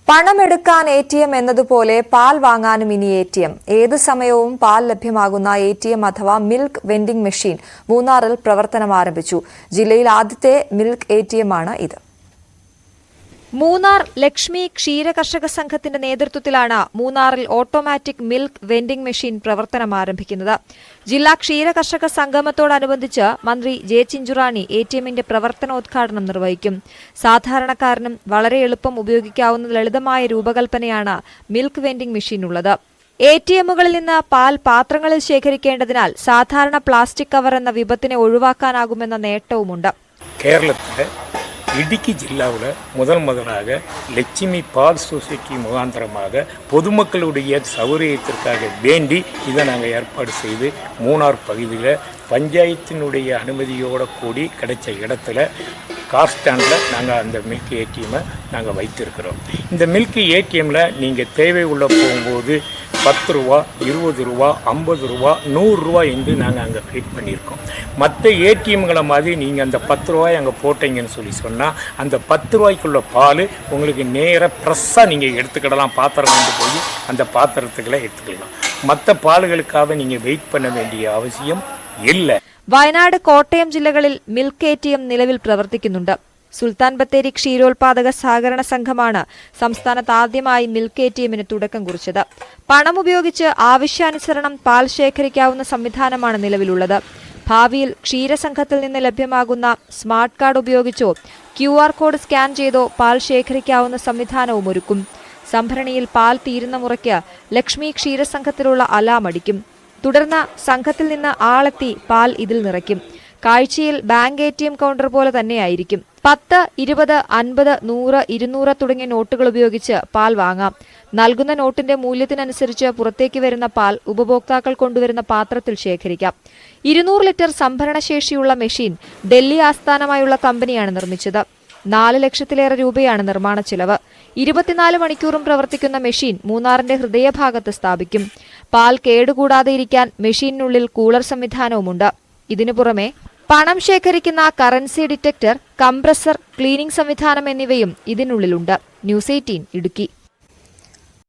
പണമെടുക്കാൻ ATM എന്നതുപോലെ പാൽ വാങ്ങാനും ഇനി ATM. ഏത് സമയവും പാൽ ലഭ്യമാകുന്ന ATM അഥവാ മിൽക്ക് വെൻഡിംഗ് മെഷീൻ മൂന്നാറിൽ പ്രവർത്തനം ആരംഭിച്ചു. ജില്ലയിൽ ആദ്യത്തെ മിൽക്ക് ATM ആണ് ഇത്. മൂന്നാർ ലക്ഷ്മി ക്ഷീരകർഷക സംഘത്തിന്റെ നേതൃത്വത്തിലാണ് മൂന്നാറിൽ ഓട്ടോമാറ്റിക് മിൽക്ക് വെൻഡിംഗ് മെഷീൻ പ്രവർത്തനം ആരംഭിക്കുന്നത്. ജില്ലാ ക്ഷീരകർഷക സംഗമത്തോടനുബന്ധിച്ച് മന്ത്രി ജെ ചിഞ്ചുറാണി ATMന്റെ പ്രവർത്തനോദ്ഘാടനം നിർവഹിക്കും. സാധാരണക്കാരനും വളരെ എളുപ്പം ഉപയോഗിക്കാവുന്ന ലളിതമായ രൂപകൽപ്പനയാണ് മിൽക്ക് വെൻഡിംഗ് മെഷീനുള്ളത്. ATMകളിൽ നിന്ന് പാൽ പാത്രങ്ങളിൽ ശേഖരിക്കേണ്ടതിനാൽ സാധാരണ പ്ലാസ്റ്റിക് കവർ എന്ന വിപത്തിനെ ഒഴിവാക്കാനാകുമെന്ന നേട്ടവുമുണ്ട്. കേരളത്തിലെ ഇടുക്കി ജില്ലയിൽ முதலாக லட்சுமி பால் சொசைட்டி முகாந்திரமாக பொதுமக்களுடைய சௌகரியத்திற்காக வேண்டி இதை நாங்கள் ஏற்பாடு செய்து மூணார் பகுதியில் பஞ்சாயத்தினுடைய அனுமதியோடு கூடி கிடைச்ச இடத்துல கார் ஸ்டாண்டில் நாங்கள் அந்த மில்க் ATM நாங்கள் வைத்திருக்கிறோம். இந்த மில்க் ATMல நீங்கள் தேவை உள்ள போகும்போது 10 ரூபா, 20 ரூபா, 50 ரூபா, 100 ரூபா என்று நாங்கள் அங்கே ஃபிட் பண்ணியிருக்கோம். மற்ற ATMகளை மாதிரி நீங்கள் அந்த 10 ரூபாய் அங்கே போட்டீங்கன்னு சொன்னால் அந்த 10 ரூபாய்க்குள்ள பால் உங்களுக்கு நேராக ஃப்ரெஷ்ஷாக நீங்கள் எடுத்துக்கிடலாம். பாத்திரம் கொண்டு போய் அந்த பாத்திரத்துக்களை எடுத்துக்கலாம். மற்ற பால்களுக்காக நீங்கள் வெயிட் பண்ண வேண்டிய அவசியம் இல்லை. വയനാട്, കോട്ടയം ജില്ലകളിൽ മിൽക്ക് ATM നിലവിൽ പ്രവർത്തിക്കുന്നുണ്ട്. സുൽത്താൻ ബത്തേരി ക്ഷീരോത്പാദക സഹകരണ സംഘമാണ് സംസ്ഥാനത്ത് ആദ്യമായി മിൽക്ക് ATMന് തുടക്കം കുറിച്ചത്. പണം ഉപയോഗിച്ച് ആവശ്യാനുസരണം പാൽ ശേഖരിക്കാവുന്ന സംവിധാനമാണ് നിലവിലുള്ളത്. ഭാവിയിൽ ക്ഷീരസംഘത്തിൽ നിന്ന് ലഭ്യമാകുന്ന സ്മാർട്ട് കാർഡ് ഉപയോഗിച്ചോ QR കോഡ് സ്കാൻ ചെയ്തോ പാൽ ശേഖരിക്കാവുന്ന സംവിധാനവും ഒരുക്കും. സംഭരണിയിൽ പാൽ തീരുന്ന മുറയ്ക്ക് ലക്ഷ്മി ക്ഷീരസംഘത്തിലുള്ള അലാം അടിക്കും. തുടർന്ന് സംഘത്തിൽ നിന്ന് ആളെത്തി പാൽ ഇതിൽ നിറയ്ക്കും. കാഴ്ചയിൽ ബാങ്ക് ATM കൗണ്ടർ പോലെ തന്നെയായിരിക്കും. 10, 20, 50, 100, 200 തുടങ്ങിയ നോട്ടുകൾ ഉപയോഗിച്ച് പാൽ വാങ്ങാം. നൽകുന്ന നോട്ടിന്റെ മൂല്യത്തിനനുസരിച്ച് പുറത്തേക്ക് വരുന്ന പാൽ ഉപഭോക്താക്കൾ കൊണ്ടുവരുന്ന പാത്രത്തിൽ ശേഖരിക്കാം. 200 ലിറ്റർ സംഭരണശേഷിയുള്ള മെഷീൻ ഡൽഹി ആസ്ഥാനമായുള്ള കമ്പനിയാണ് നിർമ്മിച്ചത്. 4 ലക്ഷത്തിലേറെ രൂപയാണ് നിർമ്മാണ ചിലവ്. 24 മണിക്കൂറും പ്രവർത്തിക്കുന്ന മെഷീൻ മൂന്നാറിന്റെ ഹൃദയഭാഗത്ത് സ്ഥാപിക്കും. പാൽ കേടുകൂടാതെ ഇരിക്കാൻ മെഷീനുള്ളിൽ കൂളർ സംവിധാനവുമുണ്ട്. ഇതിനു പുറമെ പണം ശേഖരിക്കുന്ന കറൻസി ഡിറ്റക്ടർ, കംപ്രസർ, ക്ലീനിംഗ് സംവിധാനം എന്നിവയും ഇതിനുള്ളിലുണ്ട്. ന്യൂസ് 18 ഇടുക്കി.